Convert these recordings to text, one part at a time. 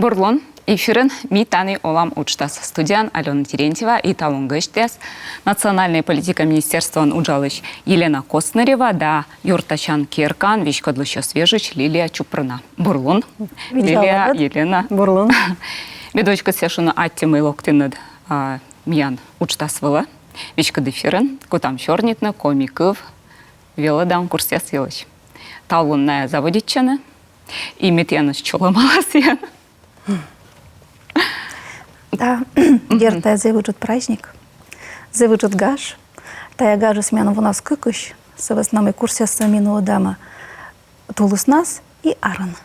Бурлон, эфирын Митаны Олам Учтас. Студиян Алена Терентьева и Талон Гыштес. Национальная политика министерства Уджалыч Елена Костнерева, да Юртачан Киркан, Вичкодлыща Свежич, Лилия Чупрына. Бурлон, Лилия, Елена. Бурлон. Медочка сешуна аттимы локтынад Миян Учтас вала. Вичкодыфирын, Кутам Чорнитна, комиков, Велодам Курсес Елыч. Талонная заводитчана. И Метьяна Чоламаласьян. Да, дерта завыжут праздник, завыжут гаш. Тая гажа смену у нас кыкыш, с основной курсе с минулого дама Тулус нас и Аран.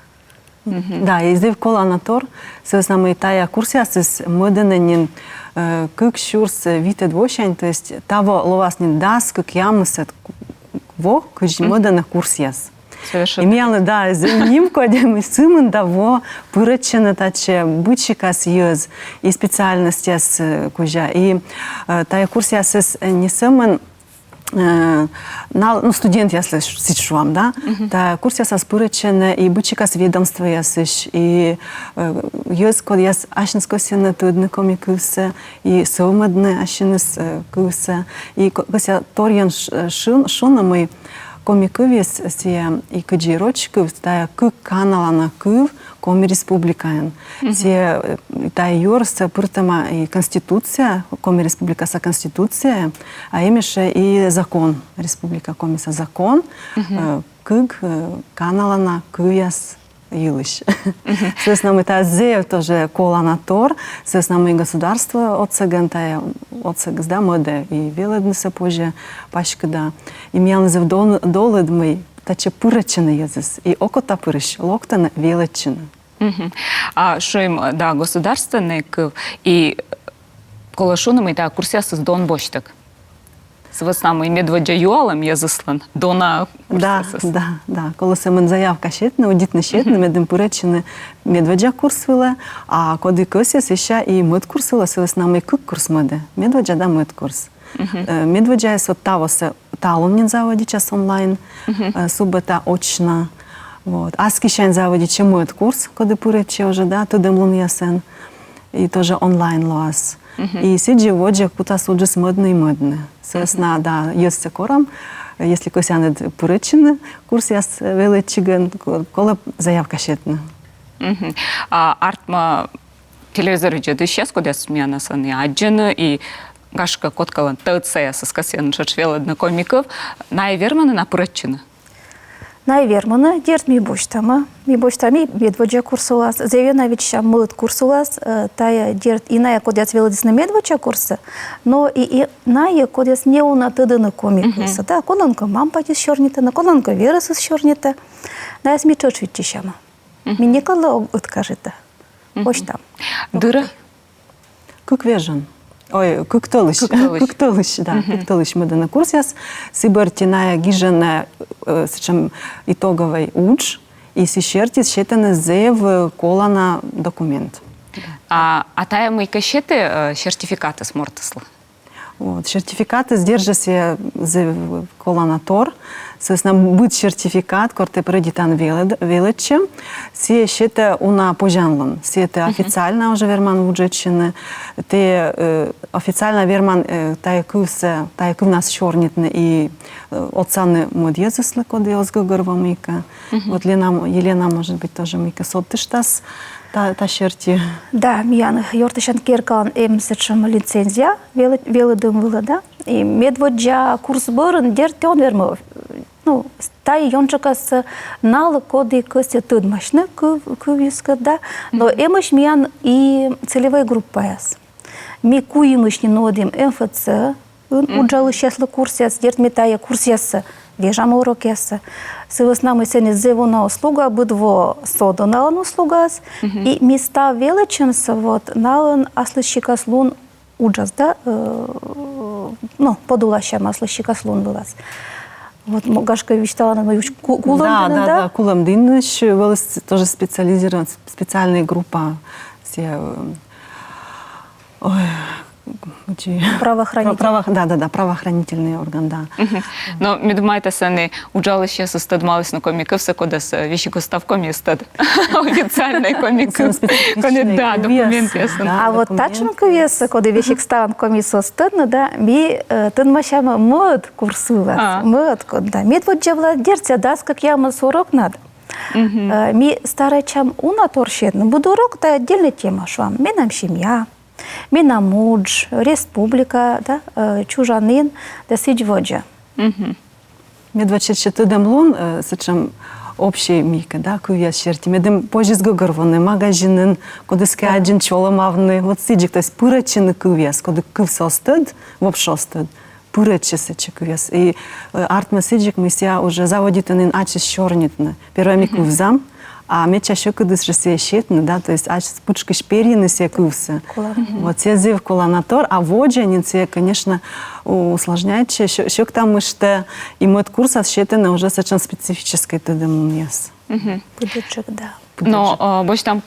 Да, ездив коланатор, с основной тая курсе с модененин кыкшурс вите двощань, то есть того ловасни дас, как ямысет во, кыш модена курсес. Имела, да, за ним, когда мы сымын того пырочено таче бычика с ёз и специальности с кужа. И тая курсия с не сымын, ну, студент, если сичуам, да, та курсия с пырочено и бычика с ведомства ясыш, и ёз, когда яс ашинско сена тудны комикуса, и сомадны ашинс куса, и кося торьян шуна мы комиковес се и каджирочков тая кык каналана кыв коми республикаен. Се тая юрса пыртама и конституция, коми республикаса конституция, а имеше и закон республика комиса закон, кык каналана кыяс Илыш. Соответственно, мы та зеев тоже коланатор, соответственно, мы государство отцегентая, отцег да моде и веледнеса позже пачка да. И мялнезев долед мы таче пырачины языс и окота пырыш, локтана велечина. А что им да государственный и колошуном и да курсиасы с Дон Боштак. С основной медведя юалом я заслан дона курсиасы. Да. Коли се мен заявка щетна, одітна щетна, медем поречене медведя курс вила, а коли косяс ще і мед курс вила, се основний кук курс меде. Медведя да мед курс. Медведя є от того се талон заводі час онлайн, субета очна. Вот. А скішень заводі чи мед курс, коли порече вже, да, туди млун ясен. І теж онлайн лоас. И сиджи воджа кута суджес модный модный. Соответственно, да, есть кором, если косянет порычины, курс яс величиген, кола заявка щетна. А артма телевизор идет сейчас, куда смена саны аджины и гашка коткалан ТЦ соскасен шашвела комиков, наверное, на порычины. Найвермана, дерт ми боштама медведя курсулас, заявенович мылыт курсулас, тая дерт иная кодец велодис на медведя курса, но и ная кодец не уна тыдыны комикуса, да, колонка мампатис чернита, на колонка верасис чернита, на смичоч витчищама. Миникала откажета. Боштам. Дыра? Как вежен. Ой, куктолыш, да, куктолыш мы на курсе с сибертиная гижена с чем итоговый уч и сещертис щетана зев колана документ. А тая мы кащеты сертификаты смортысла. Вот, сертификаты сдержася за колонатор, соответственно, будет сертификат, который предитан величе, все щета уна пожанлон, все это официально уже верман вуджечины, те официально верман тайкув нас чернитны и отцаны модьезыслы, коды озгогорва мыка. Вот Елена, может быть, тоже мыка соттыштас. Та щерти. Да, миян йортышан керкан эмсечем лицензия, веледым было, да? И медведя курс бырын дертен вермов. Ну, тай йончака с налы коды кости тыдмашны кывиска, да? Но эмыш миян и целевая группа яс. Ми куимышни нодим МФЦ, уджалы щаслы курсяс, дерт метая курсясы. Вежам урокеса. Сывоснамы сене зевуна услуга, быдво соду налан услугас, и места величенса вот налан аслыщикас лун уджас, да, ну, подулащам аслыщикас лун вылаз. Вот Гашка вещала на мою кулам, да, кулам дынныш, тоже специализирована, специальная группа, все, Правоохранительный. Да, правоохранительный орган, да. Но ми думаєте, це не уджали ще стадмались на коміки, все кудись віщику ставком стад офіційний комік. Да, документ ясно. А вот таченко веса, коли вещик стан комиссо стыдно, да, ми тын машама мод курсула, мод, да, мед вот джавла дерця, да, как я сурок надо. Ми старачам уна торщетно, буду урок, это отдельная тема, что ми нам семья, ми нам мудж, республика, да, чужанин, да, сидь воджа. Ми 24 демлон, сечем общий мика, да, куя щерти. Медем позже сгогарвоны магазинен, куда скаджин чоломавны, вот сидик, то есть пырачины кувяс, куда кувсо стыд, вообще стыд. Пырачи сече кувяс. И артма сидик мы ся уже заводитанин ачис чорнитны. Первый ми кувзам, а ми чаще кудыс же щетны, да, то есть ачис пучка шперины се кувса. Вот се зив куланатор, а воджанин се, конечно, усложняет, щек там что и мой курс отсчитаны уже совершенно специфической тдмунес. Пудочек, да. Но бо ж там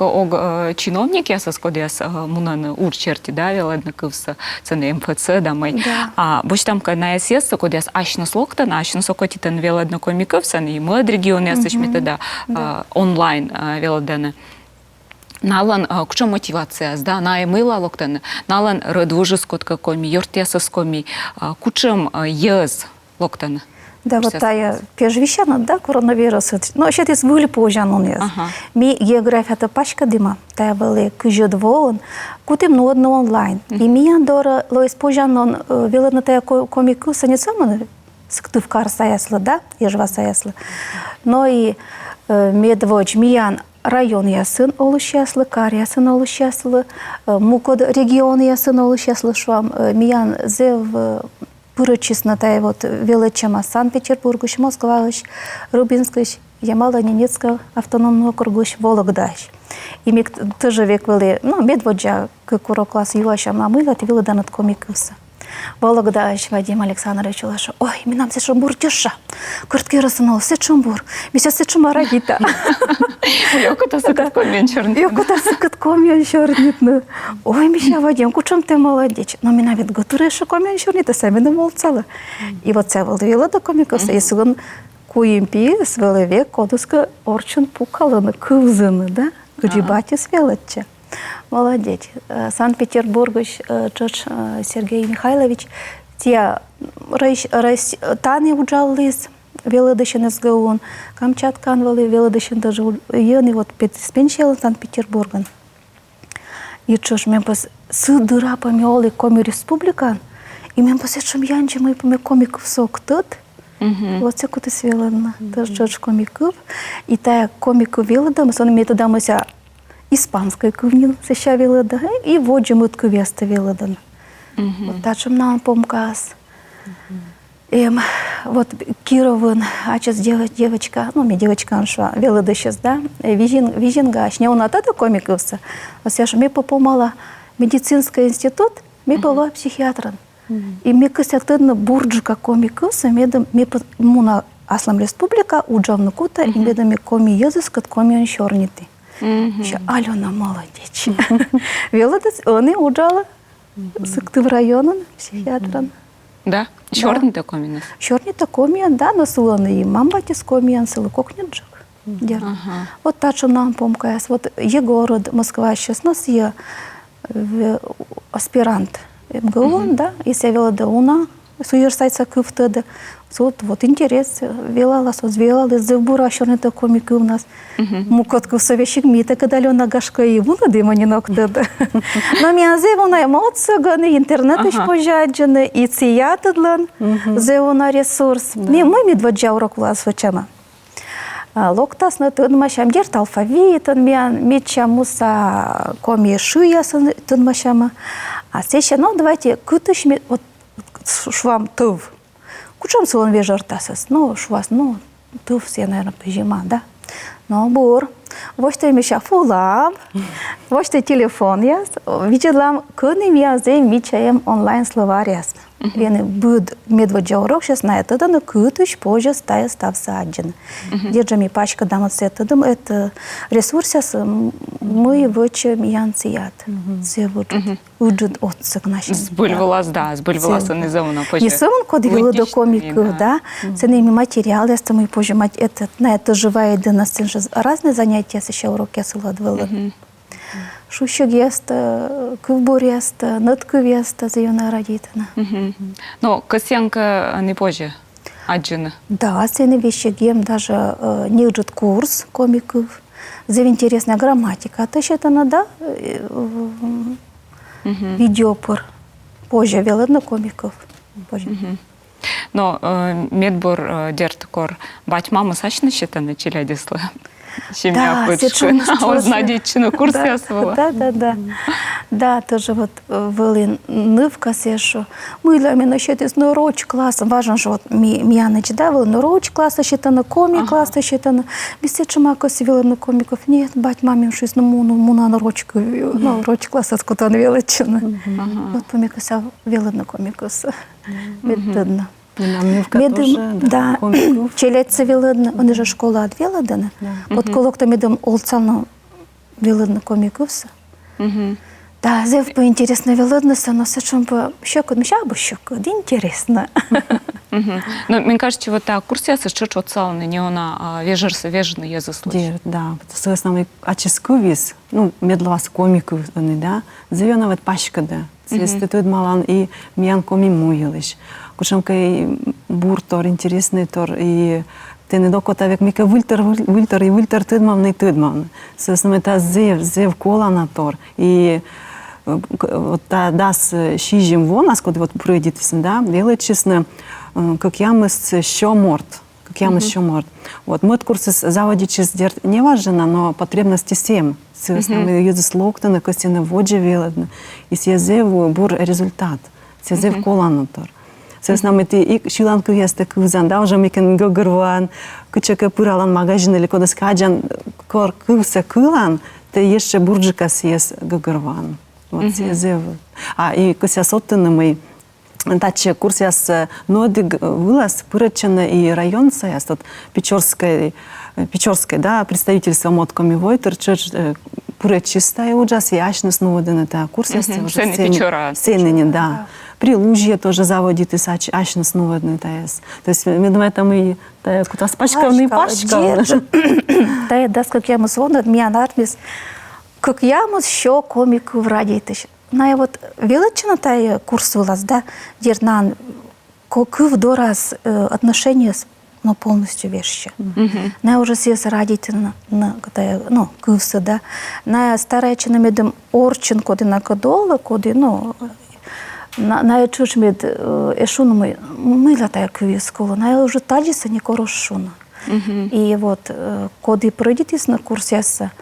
чиновники скодяс мунан урчерти, да, веледникивса, це не МФЦ, да, ми. А бо ж там на СС скодяс ашно слоктан, ашно сокотитен веледникомікивса, і мед регіон ясиш метода онлайн веледене. Налан куча мотивация, да, на мила локтен, налан redвужи скотка коми, йортеса скоми, кучам ез локтен. Да, вот тая пежвищана, да, коронавирус. Но сейчас есть были позже анонез. Ми география пачка дима, тая были кujodвон, кутим нодно онлайн. И ми андора лоис позже анон вела на тая комику саницаман, сктывкар саясла, да, ежва саясла. Но и медвоч миян район ясын олушяслы, кар ясын олушяслы, мукод регион ясын олушяслы, швам миян зев пырычисна тай вот величама Санкт-Петербургуш, Москвауш, Рубинскуш, Ямало-Ненецкого автономного округуш, Вологдаш. И ми тоже век вели, ну, медводжа, как урокласс юашам намыла, ты вела данат комикуса. Вологдаш Вадим Александрович улаша, ой, ми нам се буртюша, куртки рассунул, се чумбур, ми се чумара гита. Йокота сакатком венчурнит. Йокота сакатком венчурнит. Ой, Миша Вадим, кучом ти молодець. Ну, ми навіть готує, що ком'янчурнит, а самі не молцали. І оце волдвіла до комікуса, і сон куїмпі свели век, кодуска орчун пукалини, кивзини, да? Куджібаті свелече. Молодець. Санкт-Петербургуш, Джордж Сергей Михайлович, тя тани уджаллис, велодышын СГУн, Камчаткан вали велодышын даже йыны вот спенчел Санкт-Петербурган. И чош мен пос сыдыра помёли коми республикан, и мен пос ечем янче мы поме комиков сок тот. Вот це куди свелана, тоже Джордж комиков. И тая комиков велодам, сон методамося испанской кувнин сеща велода, и воджем от кувеста велодан. Вот тачем нам помказ. Вот Кировын, ачас девочка, ну, мне девочка аншва, велода сейчас, да, виженгаш, не он от этого комиковса, а сейчас мне попомала медицинский институт, мне была психиатром. И мне косятырно бурджика комиковса, мне муна аслам республика, уджавну кута, и мне коми язык, коми он чернитый. Алена молодец. Велода, он и уджала, сыктыв районан, психиатром. Да? Чорний да. Такомінес? Чорний такоміян, да, насиланий. Мамбатіс коміян, сили кокняджик. От та, що нам помкаяс. От є город, Москва, зараз у нас є аспірант МГУ, да, і се вела до УНА, суєрсайца кивтеде. Вот интерес, велалас, звелали, зевбура, чорний такоміки у нас. Мукотку совещик міта, коли Альона Гашка і вона димані ноктеде. Но мія зевона емоція, гани, інтернет іш пожаджене, і ціятедлен, зевона ресурс. Ми медводжа урок влас вчема. Локтас, но тун машам дерт алфавит, ми чамуса комі шуясан тун машама. А сейчас, ну, давайте, кутыш, вот, швам тыв. Кучом селон вежартасас, ну, швас, ну, тыв все, наверное, пижима, да? Но бур, вот что миша фулам, вот что телефон яс, виделам, куни мия зей мичаем онлайн словарь ясно. Вены буд медводжа урок сейчас на это, да, но кытыш позже стая стався один. Держами пачка дамат сетадым, это ресурсяс мы вычем янцият. Це уджуд отцик наші. Збульвалась не зауна позже. І сам коли вели до коміків, да, це не матеріал, я тому позже мать этот, на это живая єдина, це ж різні заняття, ще уроки сладвали. Шущик єст, кивбор єст, нитків єст, це юна радітина. Ну, косянка не позже, аджина. Да, це не вещик єм, даже не уджуд курс коміків. Це інтересна граматика. А ще там, да, видеопор. Позже вели на коміків. Но медбор дертикор бать мама сачна ще не челядісли. Семья пычка, а он знадичину курс ясвала. Да, тоже вот вели нивка сешу. Мы для меня ще тис нороч класс. Важно, що от м'янич, да, вели нороч класу ще та на комі класу ще та на місце чимакось вели на коміків. Ні, бать мамі щось на норочку, нороч класу скота не величина. От помікося вели на комікус. Віддадно. Да, челяться вилидно, вони же школа от вилидана. От коли хто медом олцано вилидно комікувся. Да, зев по інтересно вилиднося, но все чим по щоку, ну ща або щоку, інтересно. Ну, мне кажется, вот та курсяса що оцална, не вона вежно є заслужить. Да, це основний аческувіс, ну, медлас коміків, да, зевена вот пачка, да. Це статует малан і м'ян комі муїлиш. Кучамка і буртор, інтересний тор, і ти не докота, як міка вильтер тидмав, не тидмав. Це основний та зев кола на тор. І та дас шіжім вонас, коли от пройдітися, да, величезне, як ямис що морд. Как я еще морд. Вот мы курсы заводичи сдерт не важно, но потребности 7. Соответственно, мы юзы слогты на костяне воде велодно. И съездил бур результат. Съездил коланатор. Соответственно, мы ты и шиланку есть кузан, да, уже мы кен гогорван, кучака пуралан магазин или куда скаджан кор куса кулан, ты еще бурджика съест гогорван. Вот съездил. А и куся соттаны мы Таче курс яс нодиг вылаз пырачена и район саяс тут Печорской, да, представительство мотками войтер чеш пырачистая уджас яшнес нодина та курс яс уже сенени, да. Прилужье тоже заводит и сач яшнес нодина та яс. То есть мы думаем там и куда спачкавный пачка. Да, я даст как я мусвон от меня надпись, как я мус еще комику в радиотыш. На вот величина та курс вылаз, да, дернан, каков до раз отношения но полностью вещи. На уже съезд родительно, ну, курсы, да. На старая чина медом орчин, коды на кодола, коды, ну, на чуч мед эшуну мы латая квискула, на уже таджиса не корошуна. И вот коды пройдитесь на курс яса.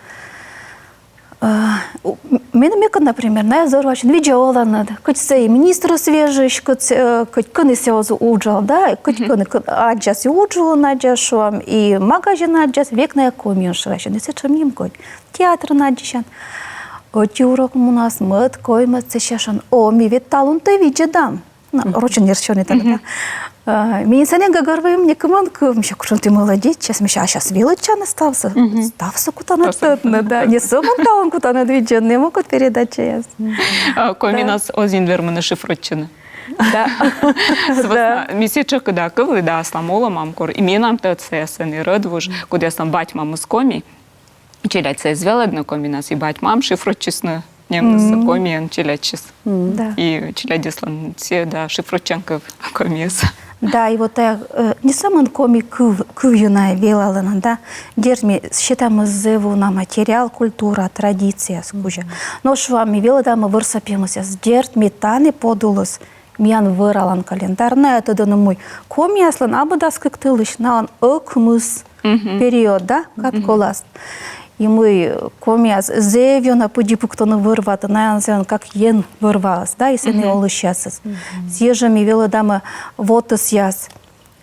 Мене, например, на зорвач видеола надо, хоть сей министр свежий, хоть кони сеозу уджал, да, хоть кони аджас уджал наджашом, и магазин аджас век на комин шращен, не сечем ним хоть театр наджашен. От урок у нас мед коймет сечешен, о, ми ведь таланты виджедам. Очень нерчёный тогда. Меня саня гагарваем не командку, еще кушал ты молодец, сейчас величан стався куда на тетна, да, не сумон талан куда на двиджен, не могут передать честь. Комі нас один вермана шифротчина. Да. Місячок, да, кивли, да, сламола мамкор, і мені нам те це сини родвуж, куди сам бать маму з комі, челять це звеледно комі нас, і бать мам шифротчисна, немного комі, челячис. І челядіслан, ці, да, шифротчанков коміс. Да, и вот не самый комик кувюна велалана, да, держми считаем зеву на материал, культура, традиция, скуча. Но швами веладама вырсапимся, сдерт метаны подулос, миян выралан календар, на это да на мой комияслан, абы да скыктылыш, на он окмыс период, да, как коласт. И мы комияс зевю на пудипу, кто на вырвата, на он как ен вырвалась, да, если не олышясас. Съезжами веладама вот яс.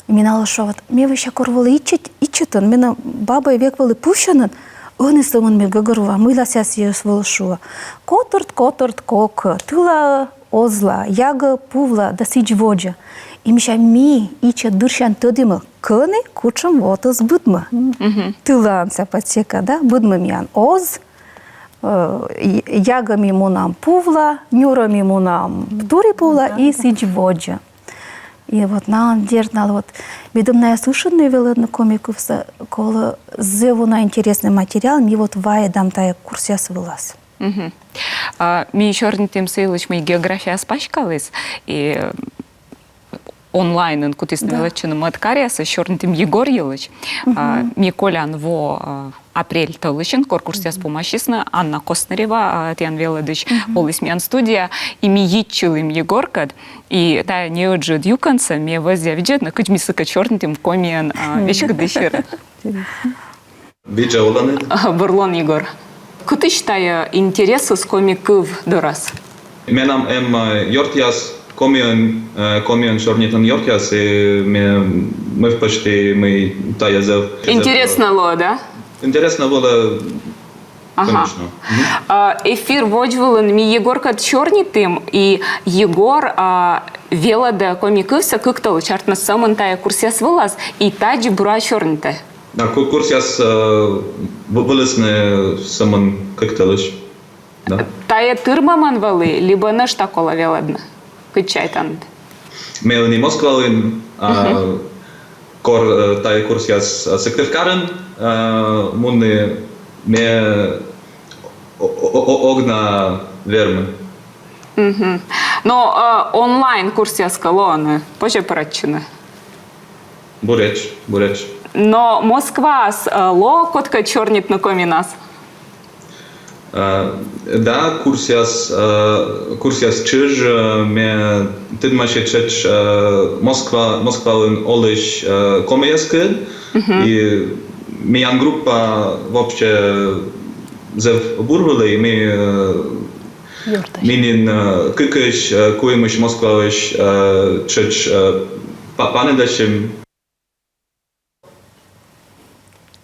Минала шо, мне вообще корвалы ичитан, меня баба и век валы пущенан, он и мы гагарува, мы лася съезд волшува. Которт, кок, тыла озла, яга пувла да сичводжа. Имша ми ича дыршан тыдымы кыны кучым отыз быдмы. Тыланса подсека, да, быдмы миян оз, ягами мунам пувла, нюрами мунам птури пувла и сичводжа. И вот нам держал вот бедомная слушанная велодна комикувса, кола зевуна интересный материал, ми вот ваедам тая курсия свылась. Ми еще орнитым сейлыч мы география спачкалась, и онлайн кутисны величину маткариясы, еще орнитым Егор елыч. Ми колян во апрель толычин, курсия с помощисна, Анна Костнерева, тян велодыч, олыс миян студия, и ми итчилым Егоркад, и та неоджи дюканца, ми возя виджет, на кыч ми сыка чорнитым комиян вещка дышира. Виджа оланы? Бурлон Егор. Кутыч тая интересы с комиков дорас? Менам йортяс комион чорнитым йортяс, и мы в почти мы тая зев. Интересно ло, да? Интересно было, конечно. Эфир воджвылын ми Егорка чорнитым, и Егор велода комикывса кыктал чартна самын тая курсияс вылаз, и таджи бура чорнита. Да, курсияс вылысны самын кыкталыш. Да. Тая тырмаман валы, либо наш такола велодна? Кычайтан. Мелани Москвалын, кор тая курсияс сектывкарын, мунны ме огна вермы. Но онлайн курсияс колоны, позже парачины. Буреч. Но Москва с ло котка чорнит на коминас. Да, курсияс чиж, ме тыдмаше чеч Москвалын олыш комияскы, и миян группа вообще зев бурвалы, минин кыкыш, куемыш Москвалыш чеч панедашим.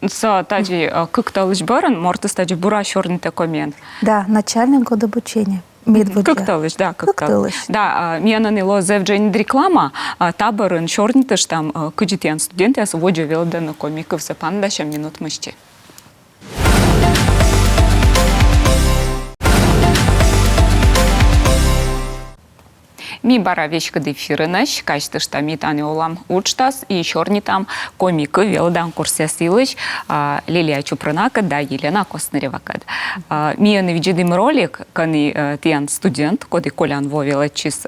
Со таджи кыкталыш барын, морты стаджи бура чорнита комен. Да, начальный год обучения. Кыкталыш, да, кыкталыш. Да, миянаны ло зевджень реклама, табарын чорнитыш там кыджитян студенты ас воджу велдана комиков за пандашам минут мышти. Ми бара вещка дефирынаш, качты что ми тани олам учтас, и чорни там комикы велдан курсясилыч, Лилия Чупрынака да Елена Костнеревакад. Ми на виджидым ролик, кани тиан студент, коды колян вовела чис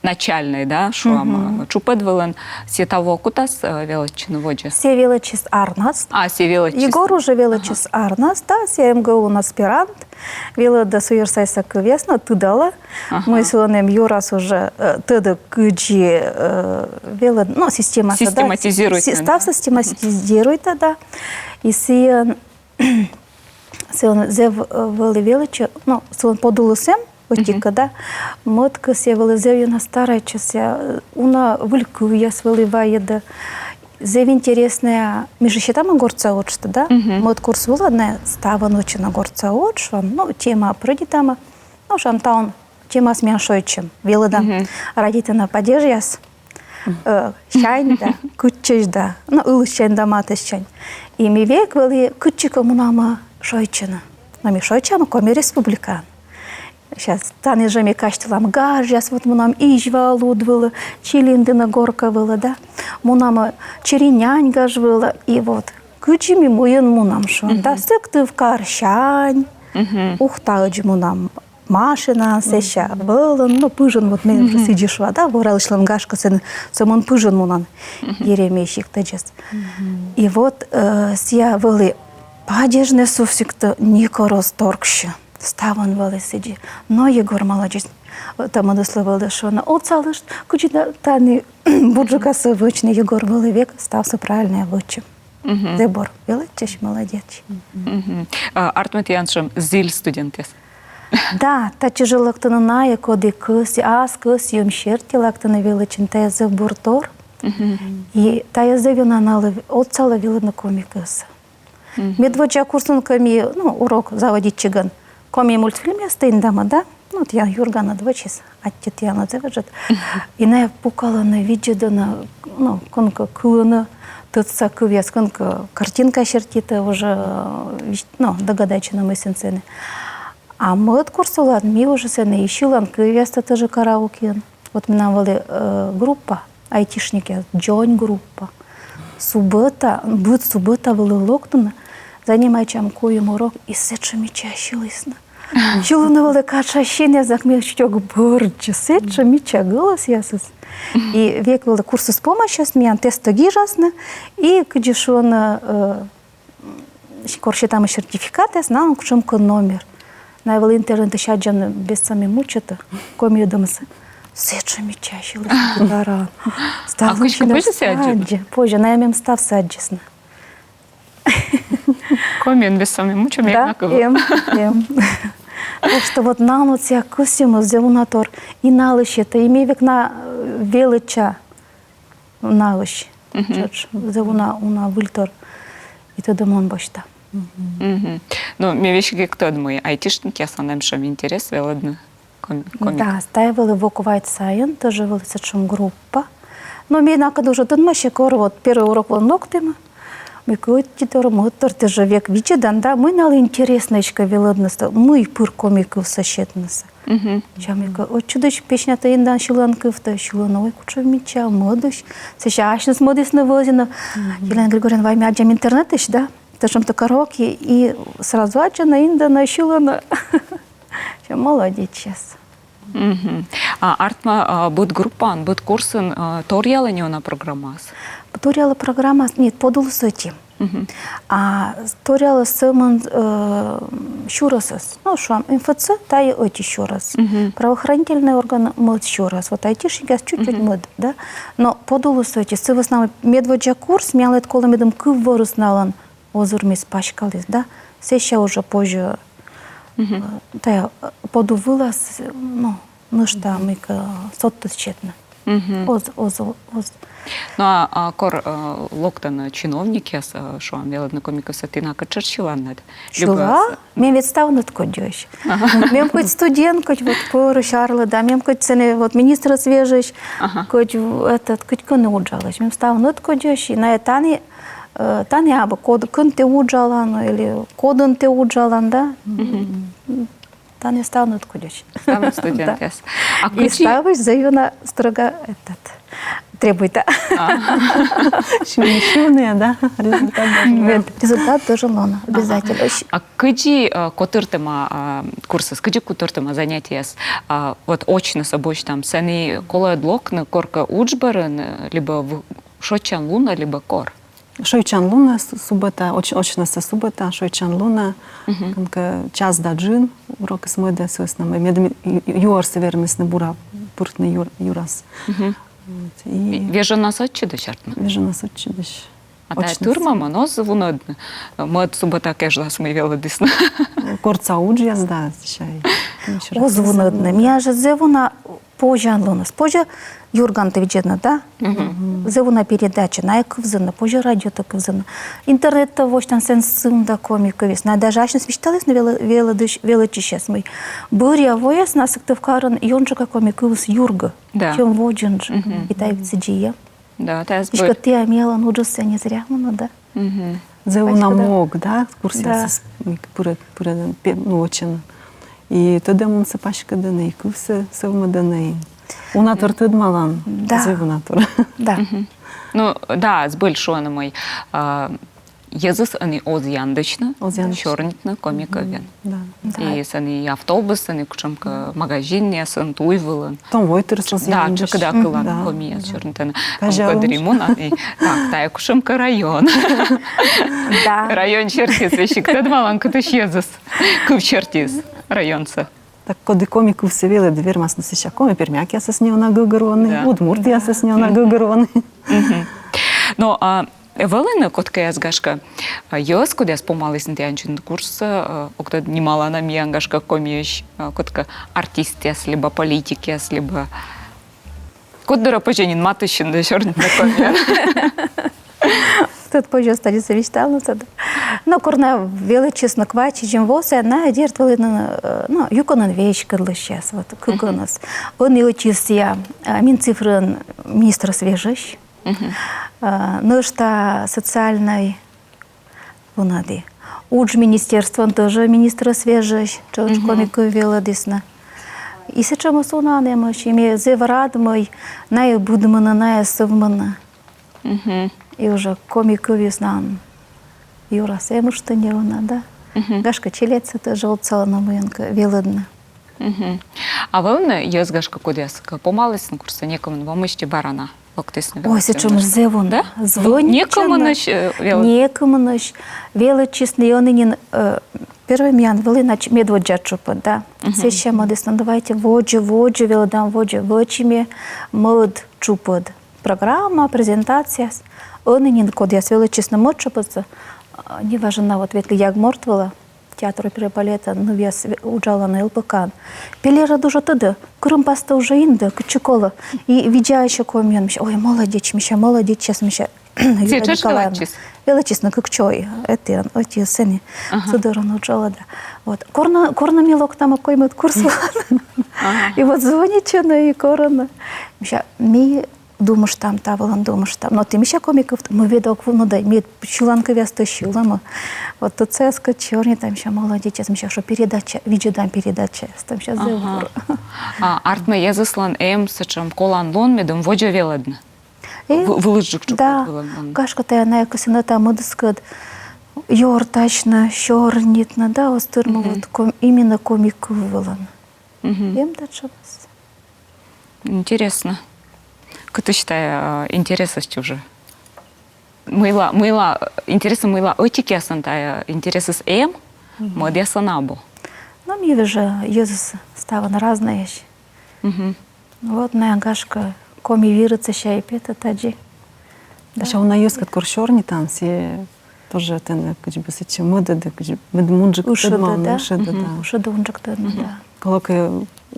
начальный, да, шуам чупадвелен, се того кутас велочин воджа. Се велочис Арнас. Се велочис. Егор уже велочис Арнас, да, се МГУ аспирант. Вела да суерсайса квесно, тыдала. Мы с Ионем Юрас уже тыда кыджи вела, ну, система. Систематизирует. Став систематизирует, да. И се зев вели величи, ну, се подулусем, отика, да. Мотка се вели зев на старая чася, уна вылькуя свеливая, да. Зев интересная, между счетами горца отшта, да? Мы от курс владная става ночи на горца отшвам, ну, тема продитама, ну, шантаун, тема с меньшойчем, велода, родительно поддержяс, щайн, да, кутчеш, да, ну, улыщайн да матыщайн. И ми век вели кутчика мунама шойчина, но ми шойчама коми республикан. Сейчас таны же ми каштилам гажяс, вот мунам ижва лудвала, чилиндина горка была, да. Мунама черенянь гажвала, и вот кучими муен мунам шон, да. Сыктыв карщань, ухтаудж мунам машина сеща была, ну пыжен вот мен уже сидишва, да, воралышлам гашка самон пыжен мунан еремейщик таджес. И вот сия вели падежне сувсикта никорос торгща. Ставан вали сиджи. Но Егор молодец. Там одословил, что она отцалыш, кучина тани буджука совочный Егор вали век стався правильный обучим. Зебор, величиш молодец. Артмет Яншем зиль студентес. Да, та тяжело-то на коды кыси, кыси юмшерти лакта на величин, та зебор тор. И та зевина на отцала вели на комикаса. Медводжа курсунками, ну, урок заводить чиган. коми мультфильм я стоиндама, да? Ну, вот я Юргана двочис, аттет я называют. И на пукала на виджедана, ну, конка кулана, тытса кывес, конка картинка чертита уже, ну, догадайчина мы сенсены. А мы от курса, ладно, мы уже сены ищилан, кывес-то тоже караоке. Вот мы нам вали группа, айтишники, джойн группа. Суббота, будет суббота вали локтана, занимаючам коем урок, и сечами чаще лисна. Чулуна велика чащиня, закмічок борчу, сечами ча голос ясус. И век вели курсу с помощью, смеян тесто гижасна, и кдешон, короче, там сертификат, я знал, кучемко номер. На вели интернет еще джан без сами мучата, коми домаса. Сечами чаще лисна. А кучка позже сяджи? Позже, на ямем став саджисна. Комін без самі мучим, як на кого. Ем. Так что вот нам вот ся кусимо зеунатор и налыще, то имей векна велича налыще. Зеуна уна вильтор. И то домон башта. Ну, мне вещи кто думаю, айтишники, основным шум интерес, велодно комик. Да, ставили в Окувайт Сайен, тоже велится шум группа. Но мне накоду уже донма ще кор, вот первый урок был ноктема. Мы кое-то мотор, ты же век виден, да, мы нали интересночка велодность, мы пур комиков сощетнется. Чамика, от чудоч песня-то индан шиланков, то шилановой куча меча, модуш. Сейчас с модис на возина. Елена Григорьевна, вами аджам интернетыш, да? То чем-то караоке и сразу аджана индана шилана. Молодец сейчас. А артма будет группан, будет курсын, торьяла не она программас? Торьяла программа, нет, подул сути. А торьяла сэмон щурасас. Ну, что, МФЦ, та и эти еще раз. Правоохранительный орган мод еще раз. Вот айтишники чуть-чуть мод, да? Но подул сути. С в основном медводжа курс, мяла это коло медом кыв ворус налан озурми спачкалис, да? Сеща уже позже. Та поду вылаз, ну, что мы сотто счетно. Ну, а кор локтан чиновники, что мел однокомиков сатина качерчила над. Чула? Мне ведь став над кодёщ. Мем хоть студент, хоть вот пору Шарла, да, мем хоть цены вот министра свежий, хоть этот, хоть коны уджалась. Мем став над кодёщ, и на этане Тани або код те уджалан или кодон те уджалан, да? Тани став над кодёщ. Став студент, яс. И ставишь за юна строго этот. Требует. Шивные, да? Результат тоже лона, обязательно. А кыджи котыртыма курсы, кыджи котыртыма занятия, вот очно собой там, сани колоед локны, корка уджбарын, либо шочан луна, либо кор? Шойчан луна, суббота, очно со суббота, шойчан луна, час да джин, урок с мой да соснам, медами юар севермис на бура, пуртный юрас. Вежа нас отчи дочертно? Вежа нас отчи дочь. А та турма, манос вуно, мод суббота кежлас мы вела дисна. Корца уджи я сда, чай. Озвуно одне. Меня же зевуна позже лунас. Позже Юрган ты видно, да? Зевуна передача, на эквзена, позже радио так взена. Интернет того, что там сенсым да комика весь. На даже аж не смещалась на велочищес мой. Буря вояс нас активкаран, и он же как комик из Юрга. Да. Чем воджинж. И та в цидия. Да, та збор. Что ты амела, ну же не зря, ну да. Зевуна мог, да? Курсия пуре, ну очень. И тогда мы се пашка даны, кусы севма даны. Унатор тыд малан, зевунатор. Да. Ну да, с большой на мой езус они оз яндычны, чорнитны комика вен. И сани автобус, сани кучамка магазин, я сан туйвылын. Там войтерс оз яндыч. Да, когда кылан комия чорнитны. Кадримуна и так, та кучамка район. Район чертис, вещи, кто малан катыш езус, кув чертис. Районца. Так, коли коміку все вели, двір нас на сеща коми, пермяк я соснів на гугорони, Удмурт я соснів на гугорони. Ну, а велина котка я згашка, йос, куди я спомалась на тянчин курс, окто немало на ми ангашка коміш, котка артистес, либо политикес, либо кот дыра поженин матыщин, да чернит на комия. Тут позже останется мечталница. Но корна величезно квачи, чем восе, на дертвали на юконан вещь кадлы сейчас, вот куконас. Он и учился, мин цифрын министра свежищ, ну что социальной вунады. Уж министерство, он тоже министра свежищ, чего комику вела десна. И сейчас мы сунаны, мы имеем зеврад мой, на будмана, на совмана. И уже комику веснан. Юра, сему что не надо. Гашка челец, это желтцала на моенка, велодна. А вы ез гашка кудес, помалась на курсе некому, вам еще барана. Ой, сейчас мы зевун, да? Звонит. Некому наш велод. Некому наш величезный, и он и первый мян вели на медводжа чупа, да. Сейчас мы десна давайте воджи, велодам воджи, вочими мод чупад. Программа, презентация. Он и не код я величезно мод чупаться. Не важно, вот ветли як мортвала. Театру перепалета, ну я уджала на ЛПК. Пелера дуже туди, крымпаста уже инда, кучукола. И видя еще комен, ой, молодец, сейчас Миша. Сейчас величесно, как чой, это, эти сыны, судорожно уджала, да. Вот, корна милок там какой-нибудь курс. И вот звонит и корона. Миша, ми думаешь там, таволан думаешь там. Но ты Миша комиков, мы видок, ну да, ми чуланка вяста щулама. Вот тут цеска черный, там еще молодец, Миша, что передача, видео передача, там сейчас завор. Артме языслан сачам колан лон медом воджа велодна. Вылыжик чупа. Да, кашка та на якосина там мудскад, йортачна, щорнитна, да, остырма вот именно комику вылан. Ем дача вас. Интересно. Как ты считаешь, интересность уже? Мыла, интересно мыла отики асантая, интересы с моди асанабу. Ну, мне уже езус става на разные вещи. Вот на ангашка коми вирится ща пета таджи. Да, ще вона юскат коршорні там, всі тоже ten, куди би сичі моди, де куди медмунджик тедман, ушида, да. Ушида унджик тедман, да. Колоки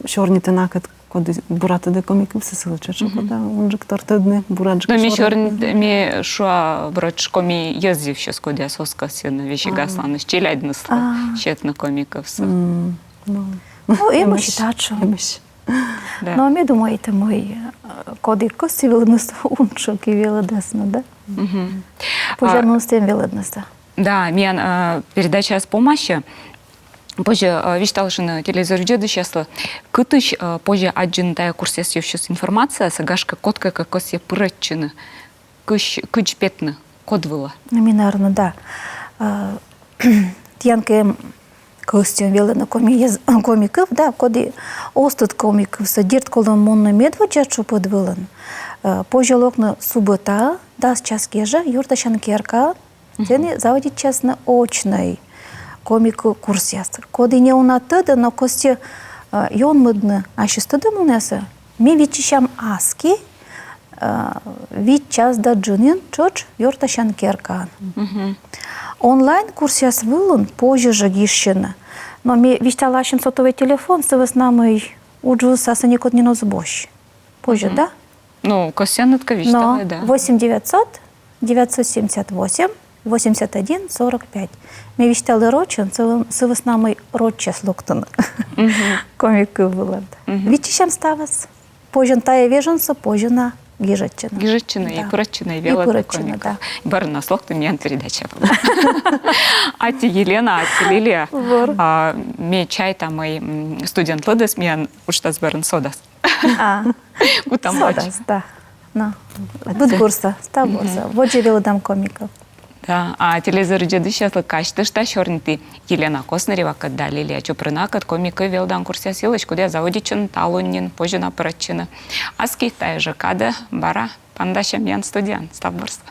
чорні тенакат, коли бурати де коміки все сили, чечо, да, унджик тортедни, бураджик Да, чорні. ми шуа брочко ми ездив ще скоди соска сіна вещи гаслана, щелядь несла, щет на комиков. Ну, ему считачу. Но ми думаєте, мой коди кості веледності унчок і веледесно, да? Пожарно з тим веледності. Да, мен передача с помощью. Позже вещал, что на телевизоре сейчас кытыш позже один тая курсе сейчас информация, сагашка котка как осе прочина, кыч петна кодвала. Номинарно, да. Тянка костюм велено комиков, да, коди остат комиков садирт колом монно медведя чупод велен. Позже локна суббота, да, сейчас кежа, юрта шанкерка, тяни заводит час на очной комику курсиаст. Коди не уна тада, но кости йон мыдны, а ще стыды мунеса. Ми вичищам аски, вид час да джунин, чоч юрта шанкерка. Онлайн курсиас вылун позже жагищена. Но ми вичталашин сотовый телефон, с вас намой уджус асаникот не нозбощ. Позже, да? Ну, костянутка вичтала, да. 8 900 978 81 45. Ми вичтали рочин, с вас намой роччас локтан. Комику вылад. Вичищам ставас. Позже тая веженца, позже на Гижетчина. Гижетчина и Пураччина, и Велодна комика. Барна слух ты мне передача была. Ати Елена, ати Лилия. Мне чай там мой студент Лодес, мне уштас барн содас. Содас, да. Будгурса, ставурса. Вот же Велодам комиков. Да, а телевизор деды сейчас качты, что черный Елена Коснерева, когда Лилия Чуприна, как комика Велдан курсе силочку, где заводичен талонин, позже на прочина. А с Китая же када бара пандащам ян студент, ставборство.